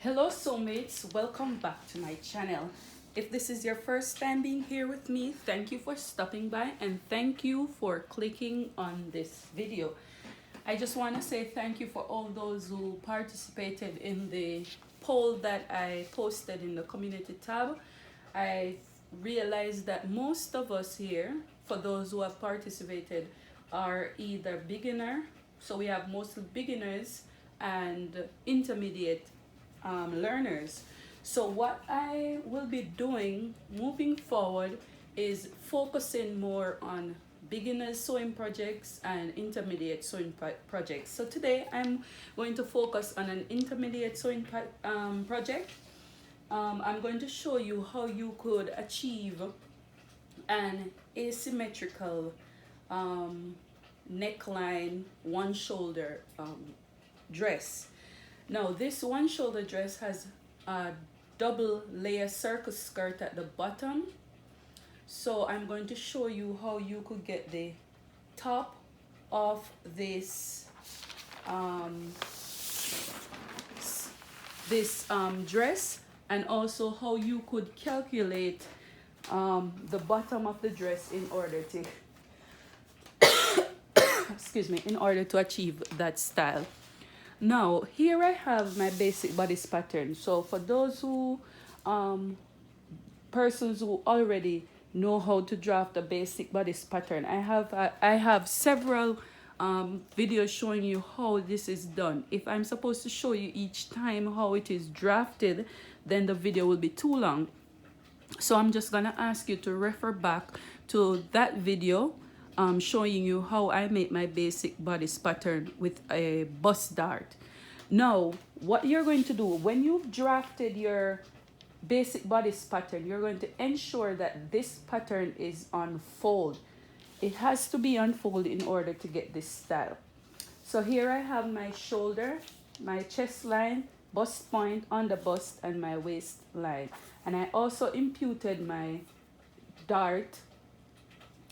Hello soulmates, welcome back to my channel. If this is your first time being here with me, thank you for stopping by and thank you for clicking on this video. I just want to say thank you for all those who participated in the poll that I posted in the community tab. I realized that most of us here, for those who have participated, are either beginner, so we have mostly beginners and intermediate learners. So what I will be doing moving forward is focusing more on beginners sewing projects and intermediate sewing projects. So today I'm going to focus on an intermediate sewing project. I'm going to show you how you could achieve an asymmetrical neckline one shoulder dress. Now this one shoulder dress has a double layer circle skirt at the bottom. So I'm going to show you how you could get the top of this dress, and also how you could calculate the bottom of the dress in order to excuse me, in order to achieve that style. Now here I have my basic bodice pattern. So for those who persons who already know how to draft a basic bodice pattern, I have several videos showing you how this is done. If I'm supposed to show you each time how it is drafted, then the video will be too long. So I'm just gonna ask you to refer back to that video showing you how I make my basic bodice pattern with a bust dart. Now what you're going to do when you've drafted your basic bodice pattern, you're going to ensure that this pattern is on fold. It has to be on fold in order to get this style. So here I have my shoulder, my chest line, bust point, under bust, and my waist line. And I also imputed my dart,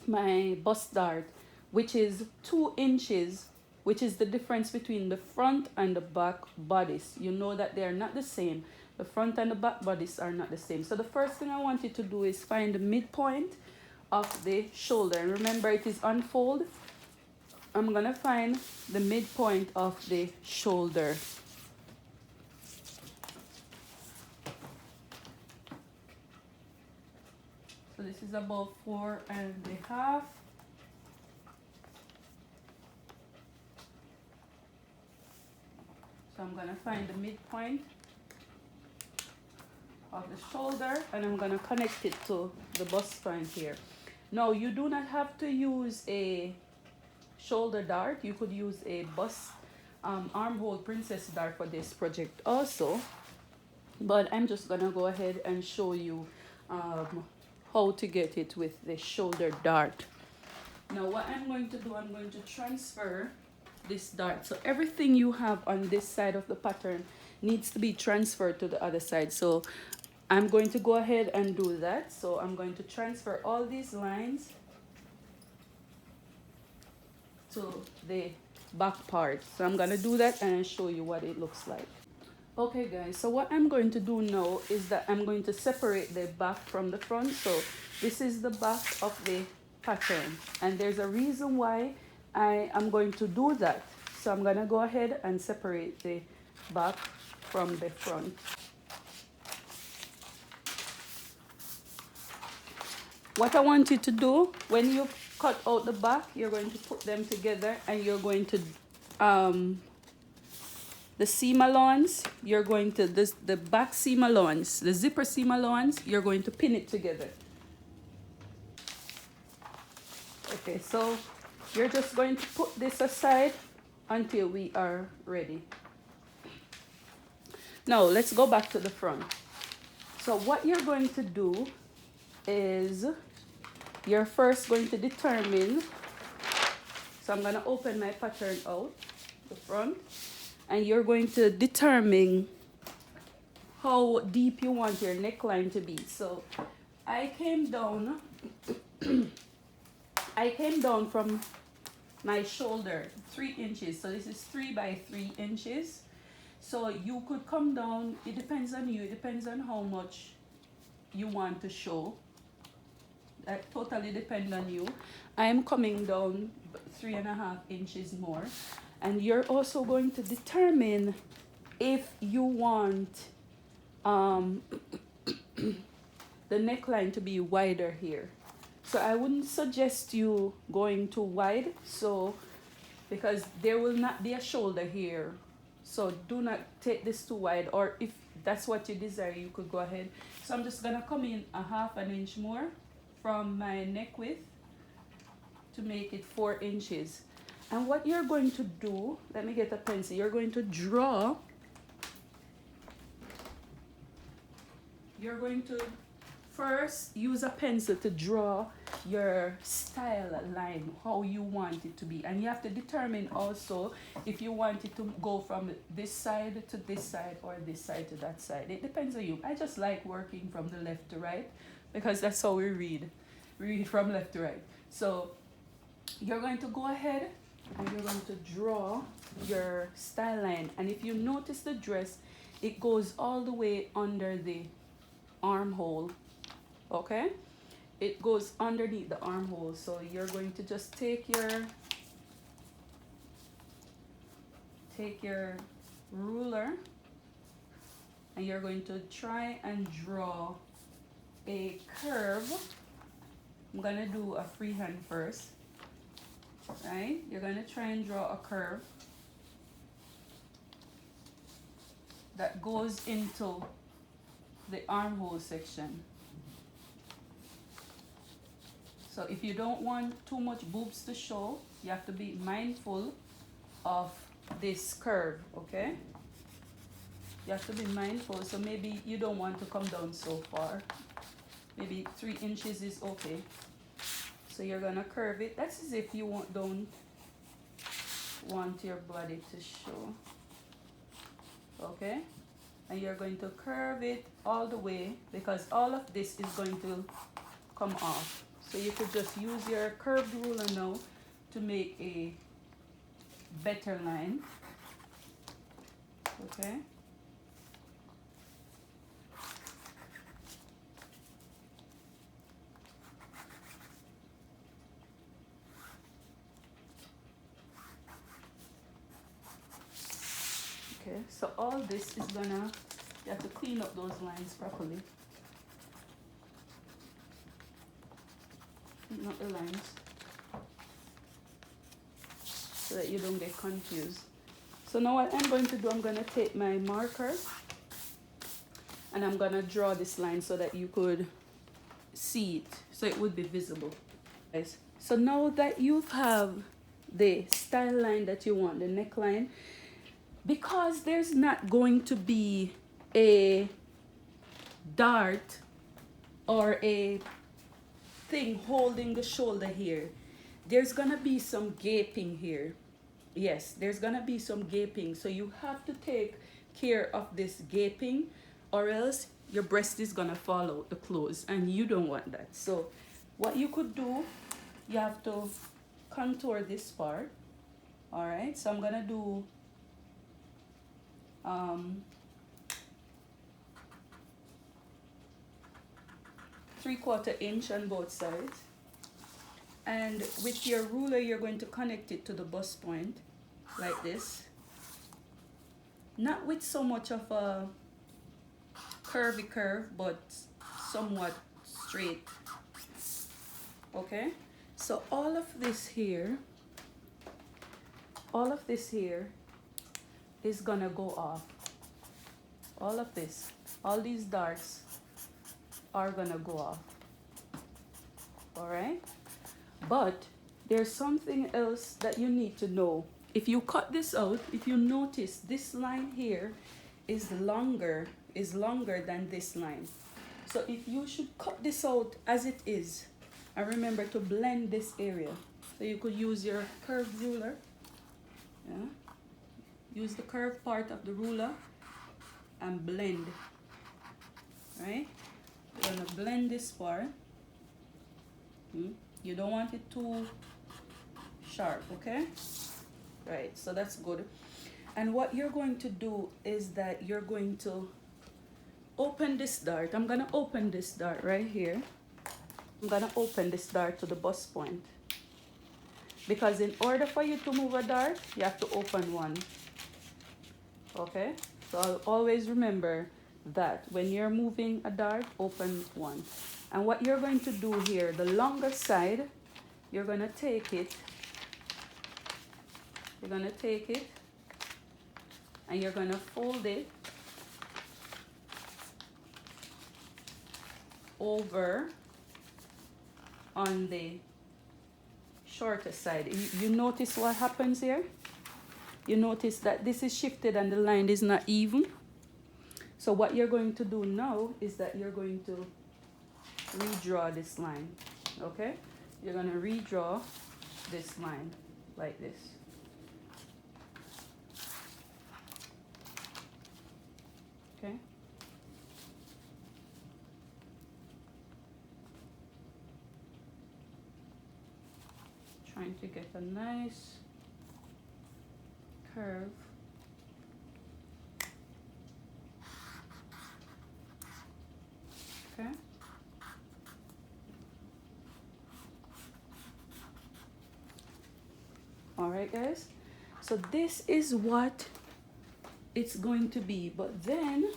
my bust dart, which is 2 inches, which is the difference between the front and the back bodice. You know that they are not the same. The front and the back bodice are not the same. So the first thing I want you to do is find the midpoint of the shoulder. And remember, it is unfold. I'm gonna find the midpoint of the shoulder. So this is about 4.5. So I'm gonna find the midpoint of the shoulder and I'm gonna connect it to the bust point here. Now you do not have to use a shoulder dart. You could use a bust armhole princess dart for this project also, but I'm just gonna go ahead and show you how to get it with the shoulder dart. Now what I'm going to do, I'm going to transfer this dart. So everything you have on this side of the pattern needs to be transferred to the other side. So I'm going to go ahead and do that. So I'm going to transfer all these lines to the back part. So I'm gonna do that and show you what it looks like. Okay guys, so what I'm going to do now is that I'm going to separate the back from the front. So this is the back of the pattern, and there's a reason why I am going to do that. So I'm gonna go ahead and separate the back from the front. What I want you to do, when you cut out the back, you're going to put them together, and you're going to the seam allowance, you're going to the back seam allowance, the zipper seam allowance, you're going to pin it together. Okay, so you're just going to put this aside until we are ready. Now let's go back to the front. So what you're going to do is you're first going to determine, so I'm going to open my pattern out the front, and you're going to determine how deep you want your neckline to be. So I came down from my shoulder 3 inches. So this is 3 by 3 inches. So you could come down, it depends on you, it depends on how much you want to show. That totally depends on you. I'm coming down 3.5 inches more. And you're also going to determine if you want um, the neckline to be wider here. So I wouldn't suggest you going too wide, so because there will not be a shoulder here. So do not take this too wide, or if that's what you desire, you could go ahead. So I'm just gonna come in 1/2 inch more from my neck width to make it 4 inches. And what you're going to do, let me get a pencil, you're going to draw, you're going to first use a pencil to draw your style line, how you want it to be. And you have to determine also if you want it to go from this side to this side or this side to that side. It depends on you. I just like working from the left to right because that's how we read. We read from left to right. So you're going to go ahead and you're going to draw your style line. And if you notice the dress, it goes all the way under the armhole. Okay, it goes underneath the armhole. So you're going to just take your ruler and you're going to try and draw a curve. I'm gonna do a freehand first, right? You're gonna try and draw a curve that goes into the armhole section. So if you don't want too much boobs to show, you have to be mindful of this curve, okay? You have to be mindful. So maybe you don't want to come down so far. Maybe 3 inches is okay. So you're gonna curve it. That's as if you don't want your body to show, okay? And you're going to curve it all the way because all of this is going to come off. So you could just use your curved ruler now to make a better line, okay? Okay, so all this is gonna, you have to clean up those lines properly. Clean up the lines so that you don't get confused. So now what I'm going to do, I'm gonna take my marker and I'm gonna draw this line so that you could see it, so it would be visible. Guys, so now that you have the style line that you want, the neckline, because there's not going to be a dart or a thing holding the shoulder here, there's gonna be some gaping here. Yes, there's gonna be some gaping, so you have to take care of this gaping or else your breast is gonna fall out the clothes and you don't want that. So what you could do, you have to contour this part. All right, so I'm gonna do 3/4 inch on both sides, and with your ruler you're going to connect it to the bust point like this, not with so much of a curvy curve but somewhat straight. Okay, so all of this here is gonna go off. All of this, all these darts are gonna go off. All right, but there's something else that you need to know. If you cut this out, if you notice this line here is longer than this line. So if you should cut this out as it is, and remember to blend this area. So you could use your curved ruler. Yeah. Use the curved part of the ruler and blend. Right? You're gonna blend this part. You don't want it too sharp, okay? Right, so that's good. And what you're going to do is that you're going to open this dart. I'm gonna open this dart right here. I'm gonna open this dart to the bust point. Because in order for you to move a dart, you have to open one. Okay? So I'll always remember that when you're moving a dart, open one. And what you're going to do here, the longer side, you're gonna take it. You're gonna take it and you're gonna fold it over on the shorter side. You notice what happens here? You notice that this is shifted and the line is not even. So what you're going to do now is that you're going to redraw this line. Okay? You're going to redraw this line like this. Okay? Trying to get a nice curve. Okay? All right, guys. So this is what it's going to be. But then,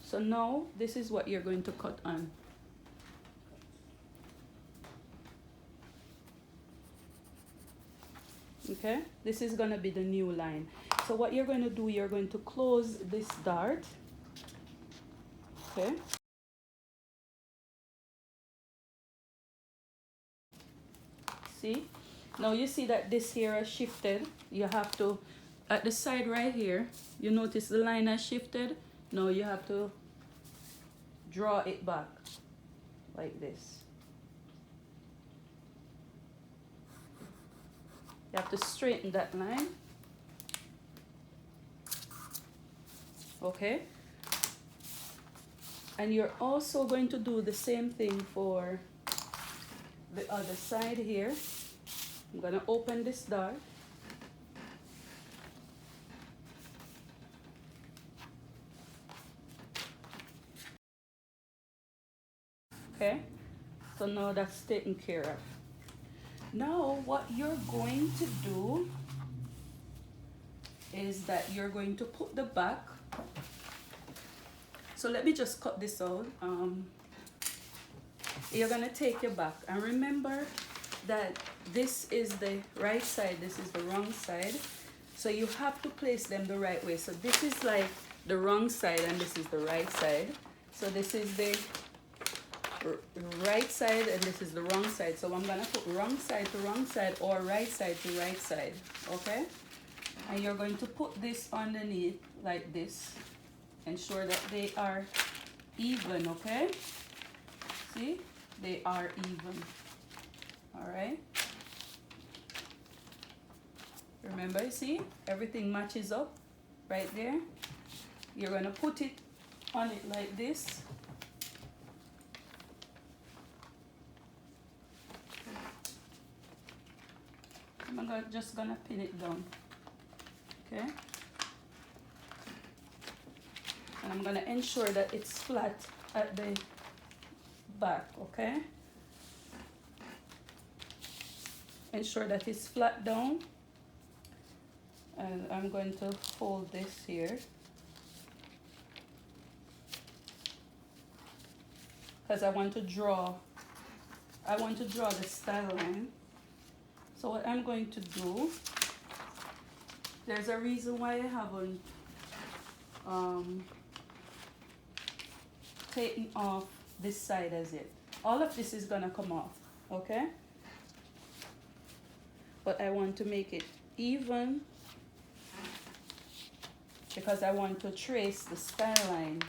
so now this is what you're going to cut on. Okay, this is going to be the new line. So what you're going to do, you're going to close this dart. Okay. See? Now you see that this here has shifted. You have to, at the side right here, you notice the line has shifted. Now you have to draw it back like this. You have to straighten that line. Okay? And you're also going to do the same thing for the other side here. I'm going to open this dart. Okay? So now that's taken care of. Now what you're going to do is that you're going to put the back. So let me just cut this out. You're gonna take your back and remember that this is the right side, this is the wrong side. So you have to place them the right way. So this is like the wrong side and this is the right side. So this is the right side and this is the wrong side. So I'm gonna put wrong side to wrong side or right side to right side. Okay? And you're going to put this underneath like this. Ensure that they are even, okay? See? They are even. Alright? Remember, see? Everything matches up right there. You're going to put it on it like this. I'm just going to pin it down. Okay? And I'm going to ensure that it's flat at the back, okay? Ensure that it's flat down. And I'm going to fold this here. Because I want to draw the style line. So what I'm going to do, there's a reason why I haven't taken off this side as yet. All of this is gonna come off, okay? But I want to make it even because I want to trace the style line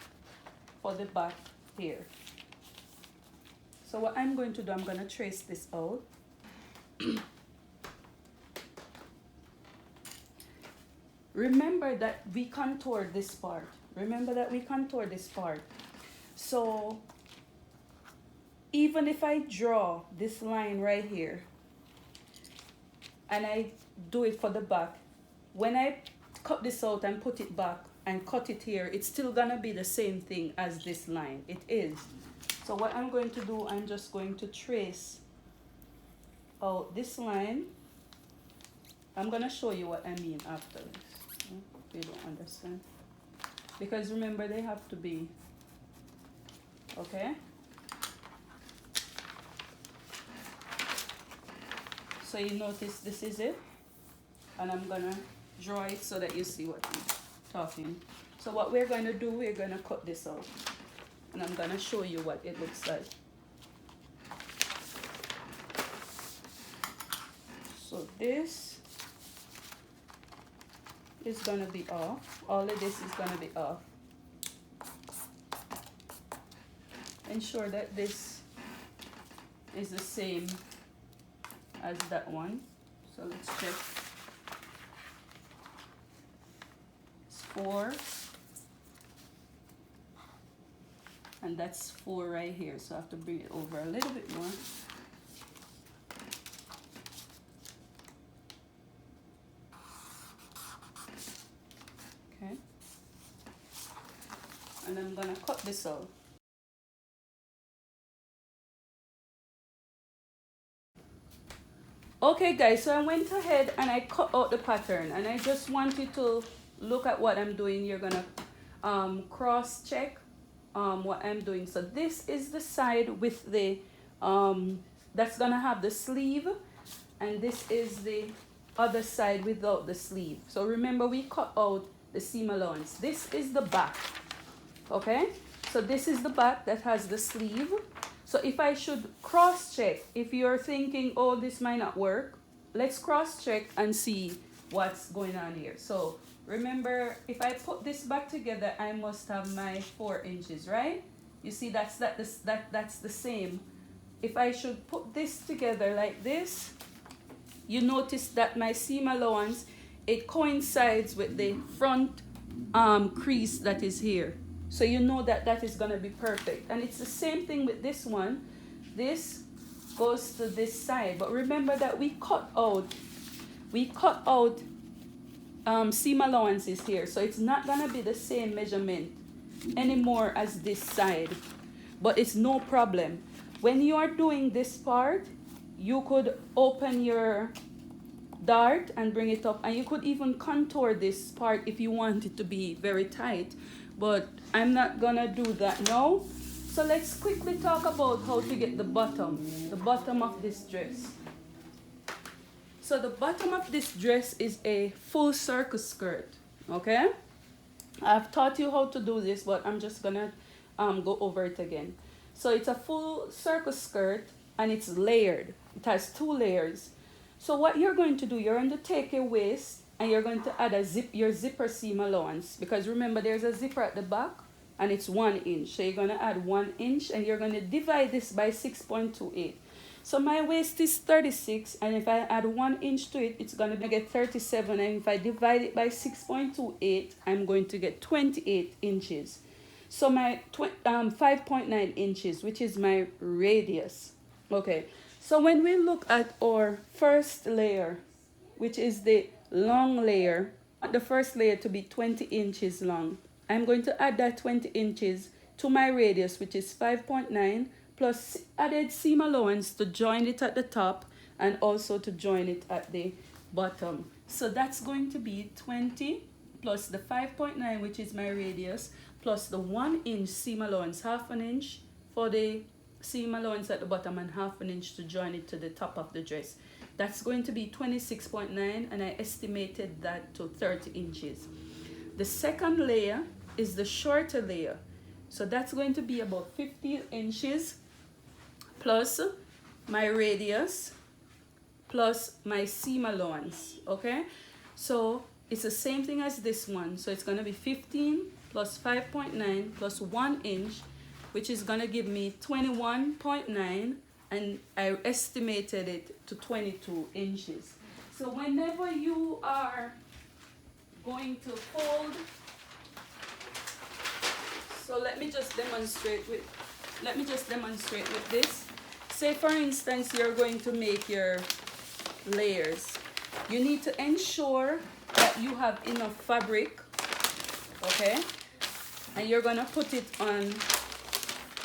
for the back here. So what I'm going to do, I'm gonna trace this out. Remember that we contoured this part. Remember that we contoured this part. So even if I draw this line right here and I do it for the back, when I cut this out and put it back and cut it here, it's still gonna be the same thing as this line. It is. So what I'm going to do, I'm just going to trace out this line. I'm gonna show you what I mean after this, if you don't understand. Because remember, they have to be, okay? So you notice this is it, and I'm gonna draw it so that you see what I'm talking. So what we're gonna do, we're gonna cut this out, and I'm gonna show you what it looks like. So this is gonna be off. All of this is gonna be off. Ensure that this is the same as that one. So let's check. It's 4. And that's 4 right here. So I have to bring it over a little bit more. Okay. And I'm gonna cut this out. Okay guys, so I went ahead and I cut out the pattern, and I just want you to look at what I'm doing. You're gonna cross check what I'm doing. So this is the side with the that's gonna have the sleeve, and this is the other side without the sleeve. So remember, we cut out the seam allowance. This is the back, okay? So this is the back that has the sleeve. So if I should cross check, if you're thinking, oh, this might not work, let's cross check and see what's going on here. So remember, if I put this back together, I must have my 4 inches, right? You see, that's the same. If I should put this together like this, you notice that my seam allowance, it coincides with the front crease that is here. So you know that that is going to be perfect. And it's the same thing with this one. This goes to this side. But remember that we cut out seam allowances here. So it's not going to be the same measurement anymore as this side. But it's no problem. When you are doing this part, you could open your dart and bring it up. And you could even contour this part if you want it to be very tight. But I'm not gonna do that now. So let's quickly talk about how to get the bottom of this dress. So the bottom of this dress is a full circle skirt, okay? I've taught you how to do this, but I'm just gonna go over it again. So it's a full circle skirt, and it's layered. It has 2 layers. So what you're going to do, you're going to take your waist, and you're going to add your zipper seam allowance, because remember, there's a zipper at the back and it's 1 inch. So you're going to add 1 inch, and you're going to divide this by 6.28. So my waist is 36, and if I add 1 inch to it, it's going to get 37. And if I divide it by 6.28, I'm going to get 28 inches. So my 5.9 inches, which is my radius. Okay, so when we look at our first layer, which is the long layer, the first layer to be 20 inches long, I'm going to add that 20 inches to my radius, which is 5.9, plus added seam allowance to join it at the top and also to join it at the bottom. So that's going to be 20 plus the 5.9, which is my radius, plus the 1 inch seam allowance, half an inch for the seam allowance at the bottom and half an inch to join it to the top of the dress. That's going to be 26.9, and I estimated that to 30 inches. The second layer is the shorter layer. So that's going to be about 50 inches plus my radius plus my seam allowance, okay? So it's the same thing as this one. So it's going to be 15 plus 5.9 plus 1 inch, which is going to give me 21.9, and I estimated it to 22 inches. So whenever you are going to fold, so let me just demonstrate with this. Say for instance, you're going to make your layers. You need to ensure that that you have enough fabric, okay? And you're gonna put it on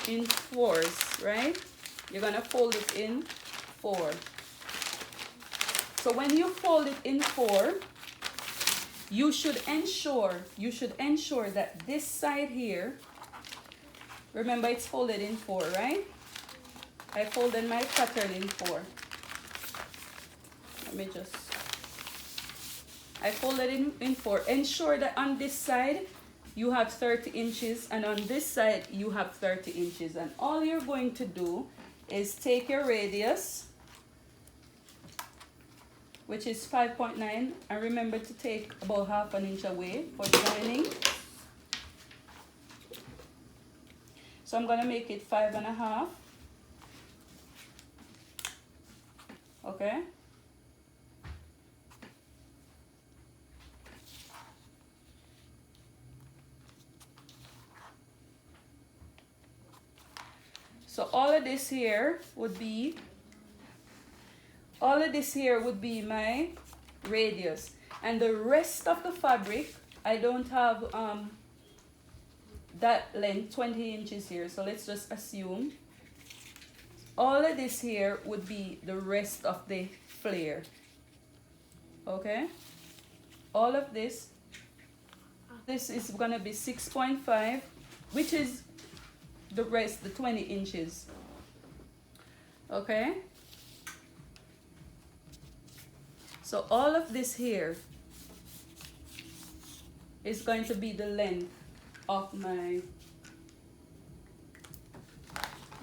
in fours, right? You're gonna fold it in four. So when you fold it in four, you should ensure that this side here, remember it's folded in four, right? I folded my pattern in four. I folded in four. Ensure that on this side you have 30 inches and on this side you have 30 inches. And all you're going to do is take your radius, which is 5.9, and remember to take about half an inch away for joining. So I'm gonna make it 5.5. Okay. So all of this here would be my radius, and the rest of the fabric, I don't have that length 20 inches here, so let's just assume all of this here would be the rest of the flare. Okay, all of this is gonna be 6.5, which is the rest, the 20 inches. Okay, so all of this here is going to be the length of my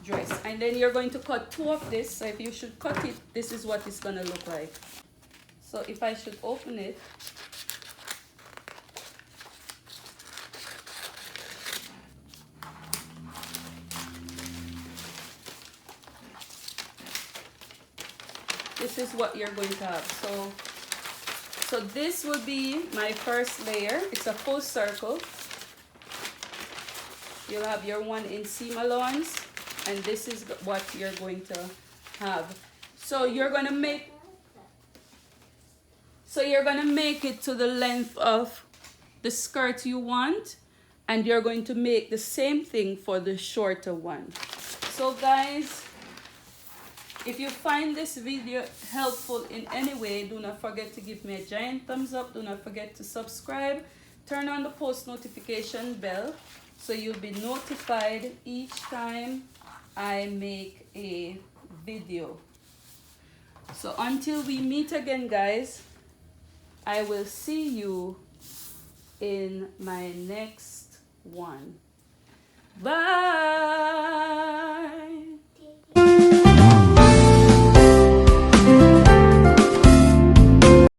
dress, and then you're going to cut two of this. So if you should cut it, this is what it's gonna look like. So if I should open it, this is what you're going to have. So this will be my first layer. It's a full circle. You'll have your 1 inch seam allowance, and this is what you're going to have. So you're gonna make it to the length of the skirt you want, and you're going to make the same thing for the shorter one. So guys, if you find this video helpful in any way, do not forget to give me a giant thumbs up. Do not forget to subscribe. Turn on the post notification bell so you'll be notified each time I make a video. So until we meet again, guys, I will see you in my next one. Bye.